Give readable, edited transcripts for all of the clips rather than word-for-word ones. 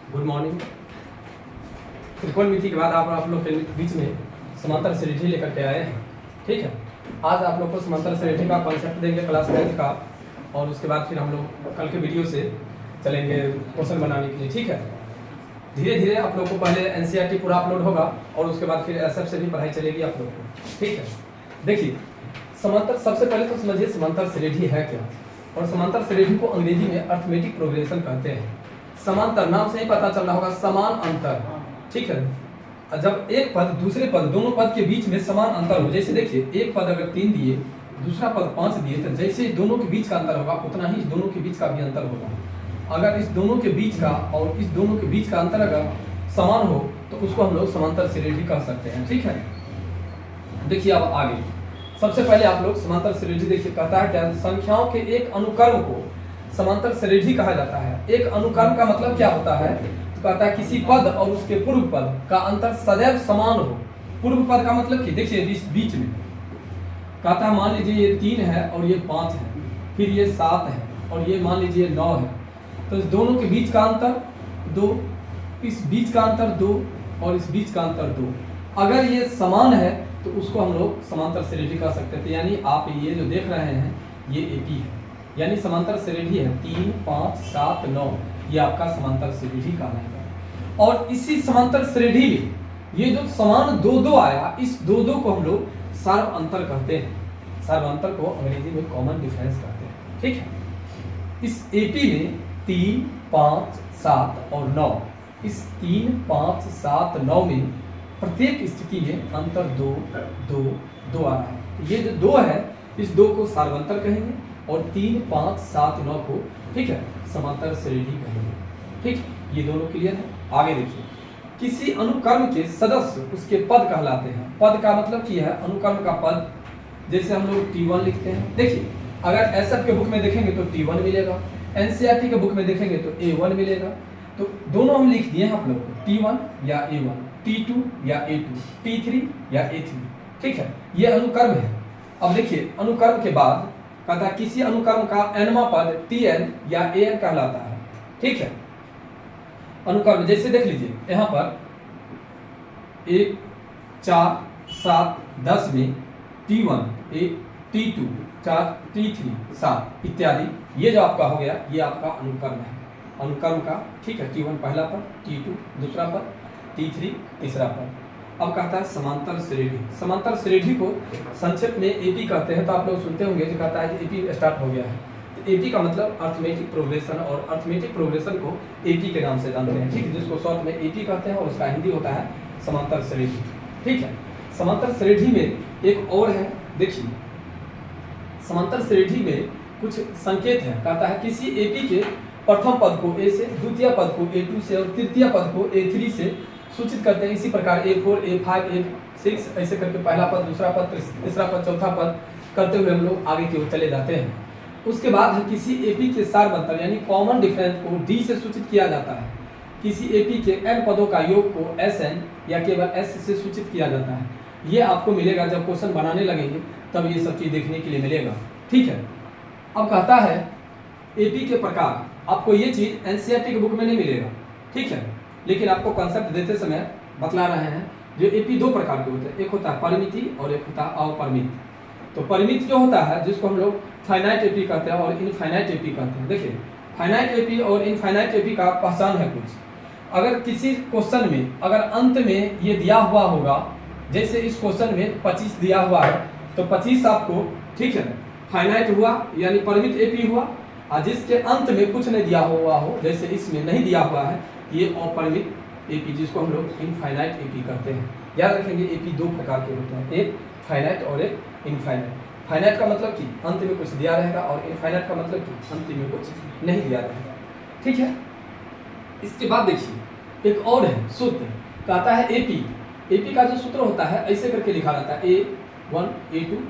Good morning. त्रिकोणमिति के बाद आप लोग के बीच में समांतर श्रेणी लेकर के आए हैं। ठीक है, आज आप लोग को समांतर श्रेणी का कॉन्सेप्ट देंगे क्लास 10 का, और उसके बाद फिर हम लोग कल के वीडियो से चलेंगे क्वेश्चन बनाने के लिए। ठीक है, धीरे धीरे आप लोग को पहले एनसीईआरटी पूरा अपलोड होगा और उसके बाद फिर एसएफ से भी पढ़ाई चलेगी आप लोग को। ठीक है, देखिए समांतर, सबसे पहले तो समझिए समांतर श्रेणी है क्या, और समांतर श्रेणी को अंग्रेजी में अर्थमेटिक प्रोग्रेशन कहते हैं। समांतर नाम से ही पता चल रहा होगा, समान अंतर। ठीक है, जब एक पद दूसरे पद, दोनों पद के बीच में समान अंतर हो, जैसे देखिए एक पद अगर 3 दिए, दूसरा पद 5 दिए, तो जैसे दोनों के बीच का अंतर होगा उतना ही इस दोनों के बीच का भी अंतर होगा। अगर इस दोनों के बीच का और इस दोनों के बीच का अंतर अगर समान हो तो उसको हम लोग समांतर श्रेणी कह सकते हैं। ठीक है, देखिए अब आगे सबसे पहले आप लोग समांतर श्रेणी देखिए, कहता है क्या, संख्याओं के एक अनुक्रम को समांतर श्रेणी कहा जाता है। एक अनुक्रम का मतलब क्या होता है, तो कहता है किसी पद और उसके पूर्व पद का अंतर सदैव समान हो। पूर्व पद का मतलब कि देखिए बीच में कहता है, मान लीजिए ये 3 है और ये 5 है, फिर ये 7 है और ये मान लीजिए 9 है, तो इस दोनों के बीच का अंतर 2, इस बीच का अंतर 2 और इस बीच का अंतर 2। अगर ये समान है तो उसको हम लोग समांतर श्रेणी कह सकते थे। यानी आप ये जो देख रहे हैं ये एपी है, यानी समांतर श्रेणी है 3, 5, 7, 9, ये आपका समांतर श्रेणी कहलाएगा। और इसी समांतर श्रेणी में ये जो समान 2-2 आया, इस 2-2 को हम लोग सार्व अंतर कहते हैं। सार्व अंतर को अंग्रेजी में कॉमन डिफरेंस कहते हैं। ठीक है, इस एपी में 3, 5, 7 और 9, इस 3, 5, 7, 9 में प्रत्येक स्थिति में अंतर 2, 2, 2 आ रहा है। ये जो 2 है, इस 2 को सार्वंतर कहेंगे और 3, 5, 7, 9 को, ठीक है, समांतर श्रेणी कहेंगे। ठीक, ये दोनों क्लियर है। आगे देखिए, किसी अनुक्रम के सदस्य उसके पद कहलाते हैं। पद का मतलब क्या है, अनुक्रम का पद। जैसे हम लोग T1 लिखते हैं, देखिए अगर एसएफ के बुक में देखेंगे तो T1 मिलेगा, एनसीईआरटी के बुक में देखेंगे तो A1 मिलेगा। तो दोनों हम लिख दिए हैं आप लोग को, T1 या A1, T2 या A2, T3 या A3। ठीक है, ये अनुक्रम है। अब देखिए अनुक्रम के बाद कहता है किसी अनुक्रम का nवां पद Tn या An कहलाता है। ठीक है, अनुक्रम जैसे देख लीजिए यहाँ पर 1, 4, 7, 10 में T1, T2, 4, T3, 7 इत्यादि, ये जो आपका हो गया ये आपका अनुक्रम है, अनुक्रम का। ठीक है, T1 पहला पद, T2 दूसरा पद, T3 तीसरा पद। अब कहता है समांतर श्रेणी। समांतर श्रेणी को संक्षेप में एपी कहते हैं। तो आप लोग सुनते होंगे जो कहता है कि एपी स्टार्ट हो गया है, तो एपी का मतलब अर्थमेटिक प्रोग्रेशन, और अर्थमेटिक प्रोग्रेशन को एपी के नाम से जानते हैं। ठीक है, जिसको शॉर्ट में एपी कहते हैं और उसका हिंदी होता है समांतर श्रेणी। ठीक है, समांतर श्रेणी में एक और है, देखिए समांतर श्रेणी में कुछ संकेत है। कहता है किसी एपी के प्रथम पद को A से, द्वितीय पद को A2 से और तृतीय पद को A3 से सूचित करते हैं। इसी प्रकार A4, A5, A6 ऐसे करके पहला पद, दूसरा पद, तीसरा पद, चौथा पद करते हुए हम लोग आगे की ओर चले जाते हैं। उसके बाद है किसी एपी के सार्वंतर यानी कॉमन डिफरेंस को D से सूचित किया जाता है। किसी एपी के n पदों का योग को Sn या केवल S से सूचित किया जाता है। ये आपको मिलेगा जब क्वेश्चन बनाने लगेंगे, तब ये सब चीज देखने के लिए मिलेगा। ठीक है, अब कहता है एपी के प्रकार। आपको ये चीज एनसीईआरटी के बुक में नहीं मिलेगा। ठीक है, लेकिन आपको कॉन्सेप्ट देते समय बतला रहे हैं। जो एपी 2 प्रकार के होते हैं, एक होता है परिमिति और एक होता है अपरिमित। तो परिमित जो होता है जिसको हम लोग फाइनाइट एपी कहते हैं और इनफाइनाइट एपी कहते हैं। देखिए फाइनाइट एपी और इनफाइनाइट एपी का पहचान है कुछ। अगर किसी क्वेश्चन में अगर अंत में ये दिया हुआ होगा, जैसे इस क्वेश्चन में 25 दिया हुआ है, तो 25 आपको, ठीक है, फाइनाइट हुआ यानी परिमित एपी हुआ। और जिसके अंत में कुछ नहीं दिया हुआ हो, जैसे इसमें नहीं दिया हुआ है, ये अपरिमित एपी, जिसको हम लोग इनफाइनाइट एपी कहते हैं। याद रखेंगे एपी 2 प्रकार के होते हैं, एक फाइनाइट और एक इनफाइनाइट। फाइनाइट का मतलब कि अंत में कुछ दिया रहेगा और इनफाइनाइट का मतलब कि अंत में कुछ नहीं दिया रहेगा। ठीक है, इसके बाद देखिए एक और है सूत्र, कहता है एपी। एपी का जो सूत्र होता है ऐसे करके लिखा जाता है, A1, A2,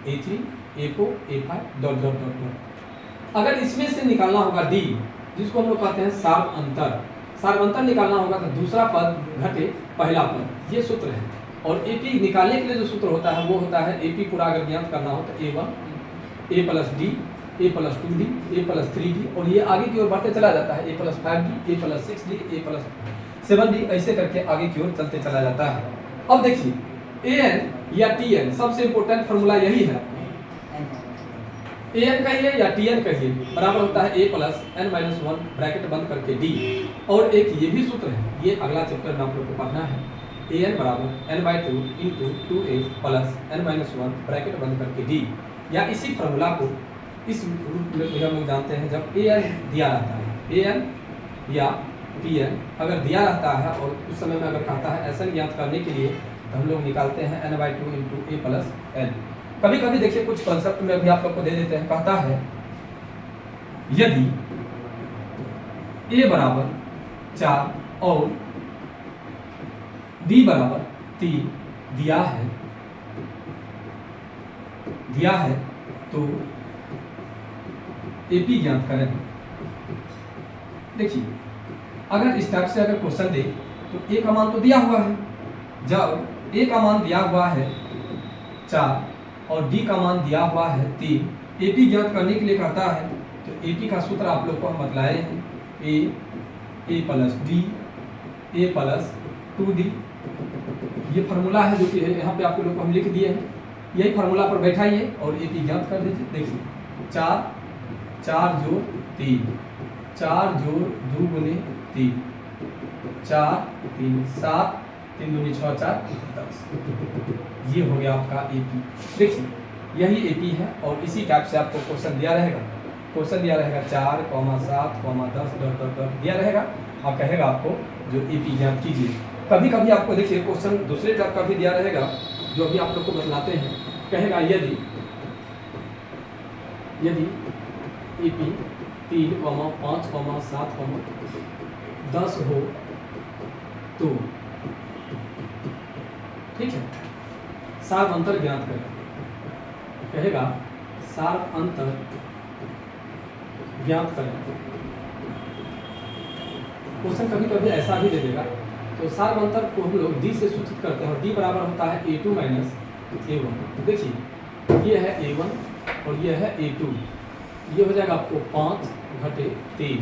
A3, A4, A5 dot dot dot dot. अगर इसमें से निकालना होगा D, जिसको हम लोग कहते हैं सार्वंतर, सार्वंतर निकालना होगा तो दूसरा पद घटे पहला पद, ये सूत्र है। और एपी निकालने के लिए जो सूत्र होता है वो होता है, एपी पूरा अगर ज्ञात करना हो तो A1 A + D a plus 2d, a plus 3d, और ये आगे की ओर बढ़ते चला जाता है, a plus 5d, a plus 6d, a plus 7d, ऐसे करके आगे की ओर चलते चला जाता है। अब देखिए an या tn, सबसे इंपॉर्टेंट फॉर्मूला यही है, an कहिए या tn कहिए, बराबर होता है a plus n minus 1 bracket बंद करके d। और एक ये भी सूत्र है, ये अगला चैप्टर में आप लोग को पढ़ना है, an बराबर n/2 into 2a plus n minus 1 bracket बंद करके d। या इसी फॉर्मूला को इस रूप में हम लोग जानते हैं, जब an दिया रहता है, an या tn अगर दिया रहता है और उस समय में अगर कहता है ऐसा ज्ञात करने के लिए, तो हम लोग निकालते हैं n/2 into a plus n। कभी कभी देखिए कुछ कॉन्सेप्ट में भी आप लोग को दे देते हैं, कहता है यदि a बराबर 4 और d बराबर 3 दिया है तो AP ज्ञात करें। देखिए अगर इस टाइप से अगर क्वेश्चन दे तो A का मान तो दिया हुआ है, जब A का मान दिया हुआ है 4 और D का मान दिया हुआ है 3, AP ज्ञात करने के लिए कहता है, तो AP का सूत्र आप लोग को हम बतलाए हैं, A plus D, A plus 2D। ये फार्मूला है जो कि यहाँ पे आप लोग को हम लिख दिए हैं, यही फार्मूला पर बैठाइए और AP ज्ञात कर दीजिए। देखिए 4 जोड़ 3, 4 जोड़ 2 गुने 3, 4 3 7, 3 दूनी 6 4 10। ये हो गया आपका AP। देखिए यही AP है और इसी टाइप से आपको क्वेश्चन दिया रहेगा, 4, 7, 10 दिया रहेगा, आप कहेगा आपको जो AP ज्ञात कीजिए। कभी कभी आपको देखिए क्वेश्चन दूसरे टाइप का भी दिया रहेगा, जो अभी आप लोग को बतलाते हैं, कहेगा यदि AP 3, 5, 7, 10 हो तो, ठीक है, सार अंतर ज्ञात करें, कहेगा सार अंतर ज्ञात करें। क्वेश्चन कभी कभी ऐसा भी दे देगा, तो सार अंतर को हम लोग D से सूचित करते हैं और D बराबर होता है A2 माइनस A1। देखिए ये है A1 और ये है A2, ये हो जाएगा आपको 5 घटे 3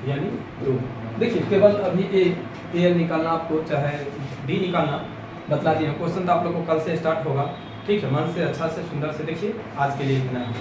यानी 2। देखिए केवल अभी A निकालना आपको, चाहे D निकालना बतला दिया। क्वेश्चन तो आप लोग को कल से स्टार्ट होगा, ठीक है, मन से अच्छा से सुंदर से देखिए। आज के लिए इतना है।